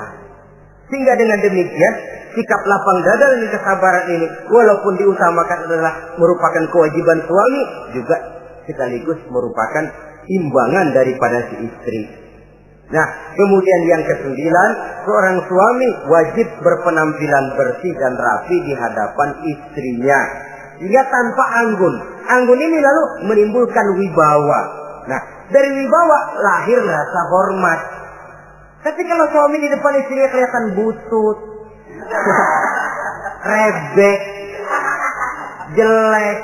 Sehingga dengan demikian, sikap lapang dada dan kesabaran ini, walaupun diutamakan adalah merupakan kewajiban suami, juga sekaligus merupakan imbangan daripada si istri. Nah, kemudian yang ke-9, seorang suami wajib berpenampilan bersih dan rapi di hadapan istrinya. Sehingga tanpa anggun. Anggun ini lalu menimbulkan wibawa. Nah, dari wibawa lahir rasa hormat. Tapi kalau suami di depan istrinya kelihatan butut, rebek, jelek,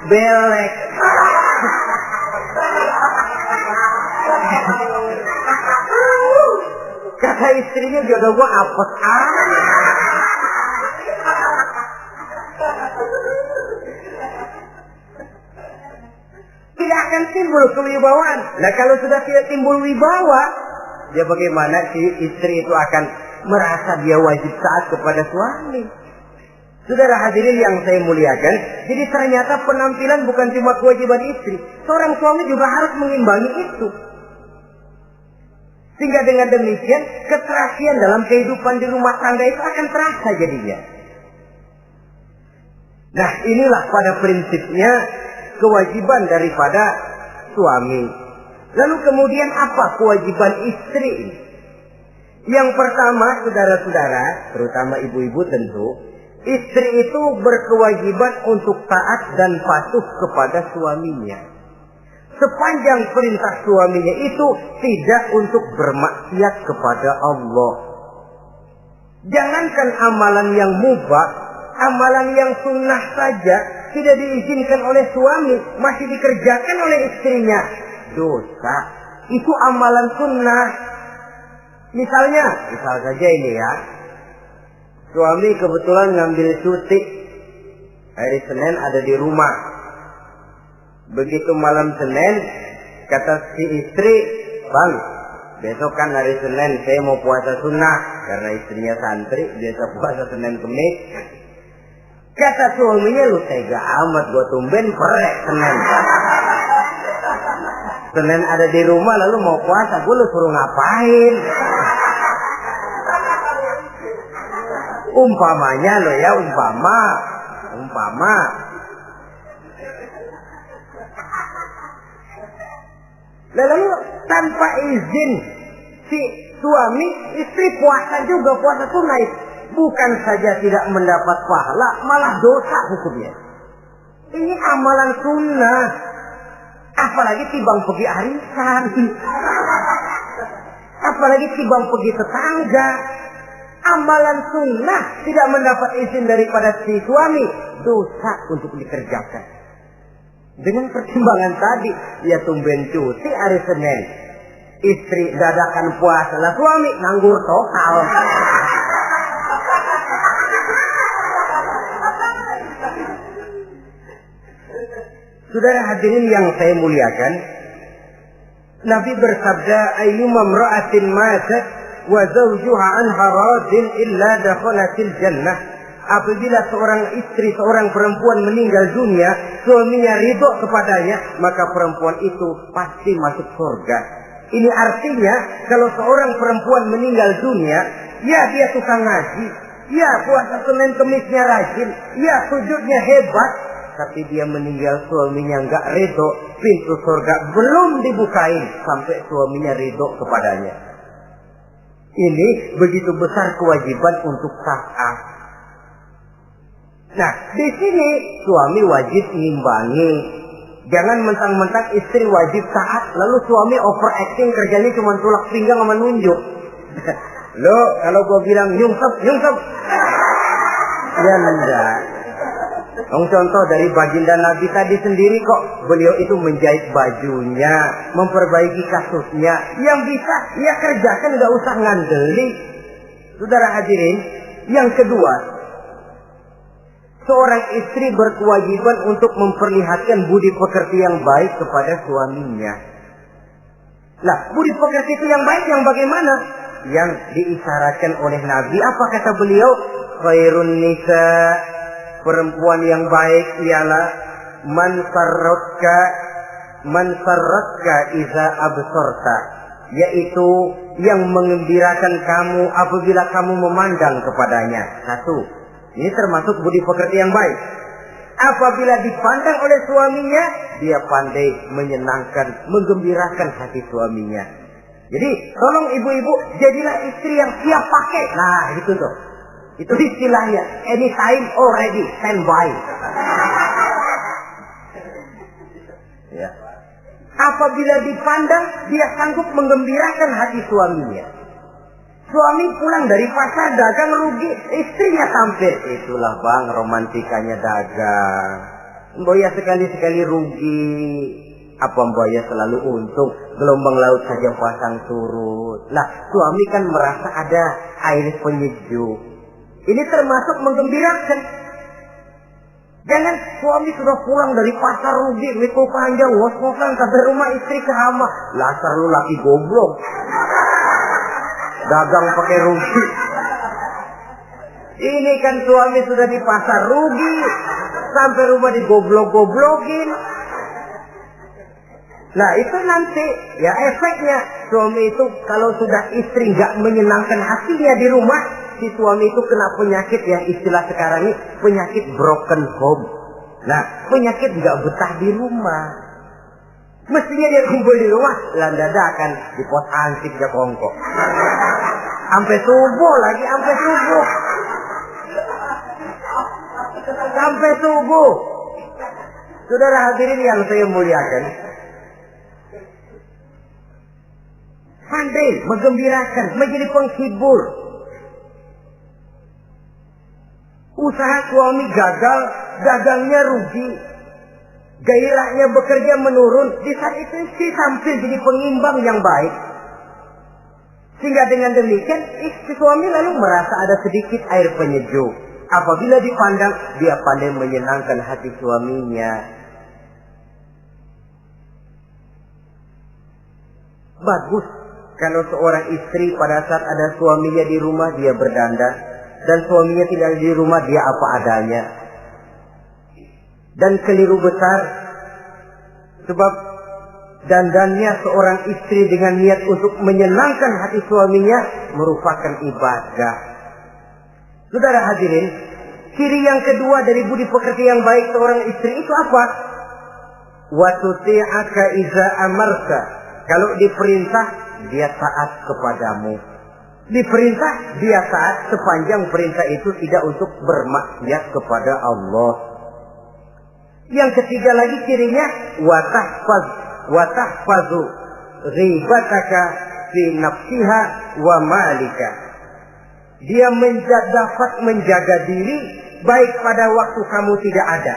belek, kata istrinya jodoh gua apes tidak akan timbul kewibawaan. Nah kalau sudah tidak timbul wibawa, dia bagaimana si istri itu akan merasa dia wajib taat kepada suami. Saudara hadirin yang saya muliakan, jadi ternyata penampilan bukan cuma kewajiban istri, seorang suami juga harus mengimbangi itu. Sehingga dengan demikian keterasian dalam kehidupan di rumah tangga itu akan terasa jadinya. Nah inilah pada prinsipnya kewajiban daripada suami. Lalu kemudian apa kewajiban istri ini? Yang pertama saudara-saudara, terutama ibu-ibu tentu, istri itu berkewajiban untuk taat dan patuh kepada suaminya. Sepanjang perintah suaminya itu tidak untuk bermaksiat kepada Allah. Jangankan amalan yang mubah, amalan yang sunnah saja tidak diizinkan oleh suami, masih dikerjakan oleh istrinya. Dosa. Itu amalan sunnah. Misal saja ini ya. Suami kebetulan ngambil cuti. Hari Senin ada di rumah. Begitu malam Senin, kata si istri, "Bang, besok kan hari Senin, saya mau puasa sunnah." Karena istrinya santri, biasa puasa Senin Kemis. Kata suaminya, "Lu tega amat, gua tumben perek Senin. Senin ada di rumah lalu mau puasa, gue lu suruh ngapain?" Umpamanya lo ya, umpama. Lalu tanpa izin si suami, istri puasa juga, puasa sunnah. Bukan saja tidak mendapat pahala, malah dosa hukumnya. Ini amalan sunnah. Apalagi tibang pergi arisan. Apalagi tibang pergi tetangga. Amalan sunnah tidak mendapat izin daripada si suami, dosa untuk dikerjakan. Dengan pertimbangan tadi, ya tumben cuti hari Senin, istri dadakan puasa, lah suami nganggur total. Saudara hadirin yang saya muliakan, Nabi bersabda, "Ayyuma imra'atin matat wa zawjuha anha radin illa dakhalatil jannah." Apabila seorang istri, seorang perempuan meninggal dunia, suaminya ridho kepadanya, maka perempuan itu pasti masuk surga. Ini artinya kalau seorang perempuan meninggal dunia, ya dia tukang ngaji, ya puasa Senin Kemisnya rajin, ya sujudnya hebat, tapi dia meninggal suaminya enggak ridho, pintu surga belum dibukain sampai suaminya ridho kepadanya. Ini begitu besar kewajiban untuk taat. Nah, di sini suami wajib ngimbangi. Jangan mentang-mentang istri wajib taat, lalu suami overacting, kerjanya cuma tulak pinggang sama nunjuk. Lo kalau gue bilang nyungsep, ya enggak. Contoh dari baginda Nabi tadi sendiri kok, beliau itu menjahit bajunya, memperbaiki kasusnya. Yang bisa, ya kerjakan, nggak usah ngandeli. Saudara hadirin, yang kedua, seorang istri berkewajiban untuk memperlihatkan budi pekerti yang baik kepada suaminya. Lah, budi pekerti itu yang baik yang bagaimana? Yang diisyaratkan oleh Nabi. Apa kata beliau? Khairun nisa, perempuan yang baik ialah man sarratka iza absorta, yaitu yang mengembirakan kamu apabila kamu memandang kepadanya. Satu, ini termasuk budi pekerti yang baik. Apabila dipandang oleh suaminya, dia pandai menyenangkan, menggembirakan hati suaminya. Jadi, tolong ibu-ibu, jadilah istri yang siap pakai. Nah, itu tuh. Itu istilahnya. Anytime already, standby. Ya. Apabila dipandang, dia sanggup menggembirakan hati suaminya. Suami pulang dari pasar dagang rugi, istrinya tampil. Itulah bang romantikanya dagang. Mboya sekali-sekali rugi, apa mboya selalu untung? Gelombang laut saja pasang surut. Lah, suami kan merasa ada air penyejuk. Ini termasuk menggembirakan. Jangan suami sudah pulang dari pasar rugi, mikul panjang, ngos-ngosan sampai rumah istri ke hama. Lasar lu laki goblok. Dagang pakai rugi. Ini kan suami sudah di pasar rugi, sampai rumah digoblok-goblokin. Nah itu nanti ya efeknya, suami itu kalau sudah istri nggak menyenangkan hatinya di rumah, si suami itu kena penyakit yang istilah sekarang ini penyakit broken home. Nah penyakit nggak betah di rumah. Mestinya dia kumpul di rumah, landadakan di pos ansik dia kongkok. Sampai subuh lagi, sampai subuh. Sampai subuh. Saudara hadirin yang saya muliakan. Pandai menggembirakan, menjadi penghibur. Usaha suami gagal, dagangnya rugi. Gairahnya bekerja menurun, di saat itu istri tampil jadi pengimbang yang baik. Sehingga dengan demikian istri suami lalu merasa ada sedikit air penyejuk. Apabila dipandang, dia pandai menyenangkan hati suaminya. Bagus kalau seorang istri pada saat ada suaminya di rumah dia berdandan, dan suaminya tidak di rumah dia apa adanya. Dan keliru besar, sebab dandannya seorang istri dengan niat untuk menyenangkan hati suaminya merupakan ibadah. Saudara hadirin, ciri yang kedua dari budi pekerti yang baik seorang istri itu apa? Wa tuti'aka iza amarta. Kalau diperintah, dia taat kepadamu. Diperintah, dia taat sepanjang perintah itu tidak untuk bermaksiat kepada Allah. Yang ketiga lagi cirinya watahfazu ghibataka fi nafsiha wa malika. Dia dapat menjaga diri baik pada waktu kamu tidak ada,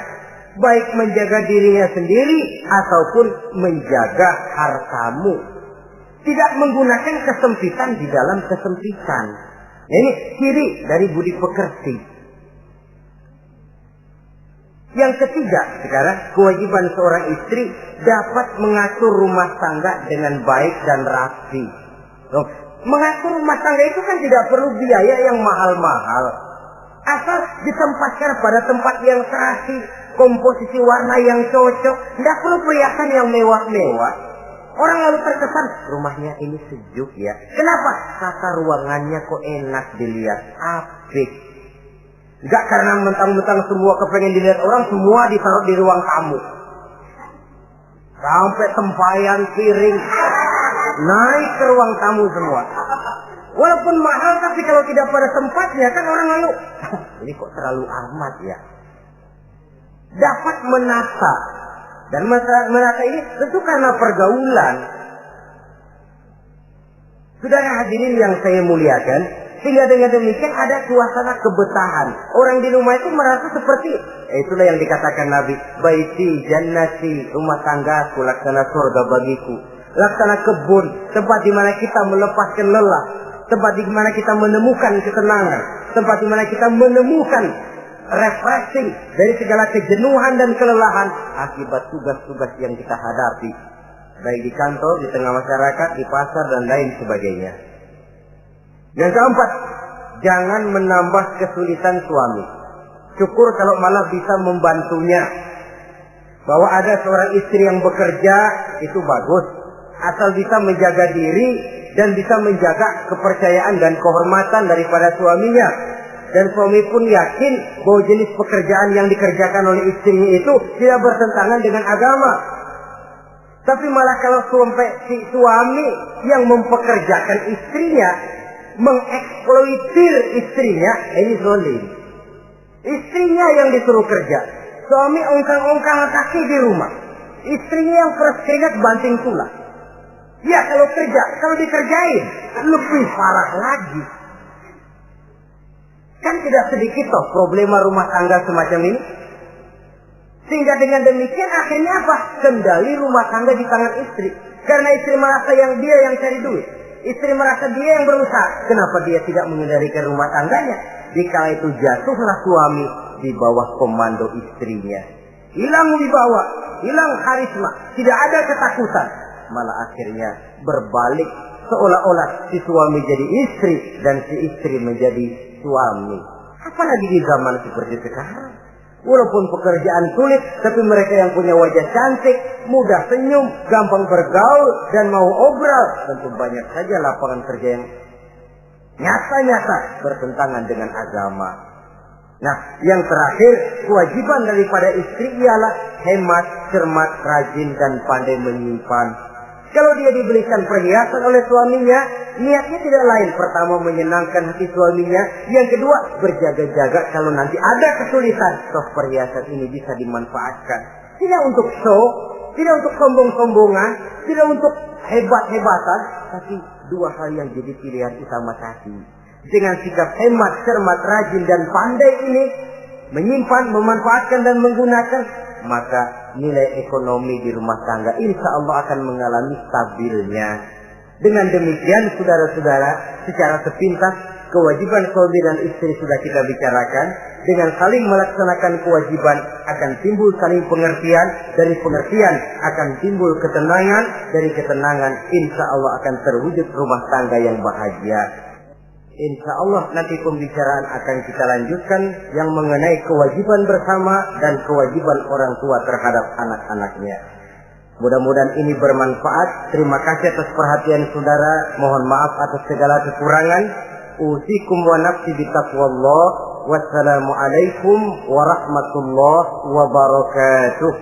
baik menjaga dirinya sendiri ataupun menjaga hartamu. Tidak menggunakan kesempitan di dalam kesempitan. Ini ciri dari budi pekerti. Yang ketiga, sekarang kewajiban seorang istri dapat mengatur rumah tangga dengan baik dan rapi. Mengatur rumah tangga itu kan tidak perlu biaya yang mahal-mahal. Asal ditempatkan pada tempat yang serasi, komposisi warna yang cocok, tidak perlu perhiasan yang mewah-mewah. Orang lalu terkesan, rumahnya ini sejuk ya. Kenapa? Tata ruangannya kok enak dilihat, apik. Enggak karena mentang-mentang semua kepengen dilihat orang, semua ditaruh di ruang tamu. Sampai tempayan piring naik ke ruang tamu semua. Walaupun mahal, tapi kalau tidak pada tempatnya kan orang lalu, ini kok terlalu amat ya. Dapat menata. Dan menata ini tentu karena pergaulan. Saudara hadirin yang saya muliakan, sehingga dengan demikian ada suasana kebetahan. Orang di rumah itu merasa seperti, itulah yang dikatakan Nabi, baiti jannati, rumah tanggaku laksana surga bagiku. Laksana kebun, tempat di mana kita melepaskan lelah, tempat di mana kita menemukan ketenangan, tempat di mana kita menemukan refreshing dari segala kejenuhan dan kelelahan akibat tugas-tugas yang kita hadapi, baik di kantor, di tengah masyarakat, di pasar, dan lain sebagainya. Yang keempat, jangan menambah kesulitan suami. Syukur kalau malah bisa membantunya. Bahwa ada seorang istri yang bekerja, itu bagus. Asal bisa menjaga diri dan bisa menjaga kepercayaan dan kehormatan daripada suaminya. Dan suami pun yakin bahwa jenis pekerjaan yang dikerjakan oleh istrinya itu tidak bertentangan dengan agama. Tapi malah kalau si suami yang mempekerjakan istrinya, mengeksploitir istrinya, ini zalim. Istrinya yang disuruh kerja, suami ongkang-ongkang kaki di rumah, istrinya yang peras keringat banting tulang. Ya kalau kerja, kalau dikerjain lebih parah lagi. Kan tidak sedikit toh problema rumah tangga semacam ini. Sehingga dengan demikian akhirnya apa? Kendali rumah tangga di tangan istri. Karena istri merasa dia yang cari duit. Istri merasa dia yang berusaha. Kenapa dia tidak mengendalikan rumah tangganya? Dikala itu jatuhlah suami di bawah komando istrinya. Hilang wibawa, hilang karisma, tidak ada ketakutan. Malah akhirnya berbalik seolah-olah si suami jadi istri dan si istri menjadi suami. Apalagi di zaman seperti sekarang. Walaupun pekerjaan sulit, tapi mereka yang punya wajah cantik, mudah senyum, gampang bergaul, dan mau obral. Tentu banyak saja lapangan kerja yang nyata-nyata bertentangan dengan agama. Nah, yang terakhir, kewajiban daripada istri ialah hemat, cermat, rajin, dan pandai menyimpan. Kalau dia dibelikan perhiasan oleh suaminya, niatnya tidak lain. Pertama, menyenangkan hati suaminya. Yang kedua, berjaga-jaga kalau nanti ada kesulitan, toh perhiasan ini bisa dimanfaatkan. Tidak untuk show, tidak untuk sombong-sombongan, tidak untuk hebat-hebatan, tapi dua hal yang jadi pilihan utama tadi. Dengan sikap hemat, cermat, rajin, dan pandai ini, menyimpan, memanfaatkan, dan menggunakan, maka nilai ekonomi di rumah tangga insya Allah akan mengalami stabilnya. Dengan demikian saudara-saudara, secara sepintas kewajiban suami dan istri sudah kita bicarakan. Dengan saling melaksanakan kewajiban akan timbul saling pengertian, dari pengertian akan timbul ketenangan, dari ketenangan insya Allah akan terwujud rumah tangga yang bahagia. Insya Allah nanti pembicaraan akan kita lanjutkan yang mengenai kewajiban bersama dan kewajiban orang tua terhadap anak-anaknya. Mudah-mudahan ini bermanfaat. Terima kasih atas perhatian saudara. Mohon maaf atas segala kekurangan. Usikum wa nafsi bitaqwallah. Wassalamualaikum warahmatullahi wabarakatuh.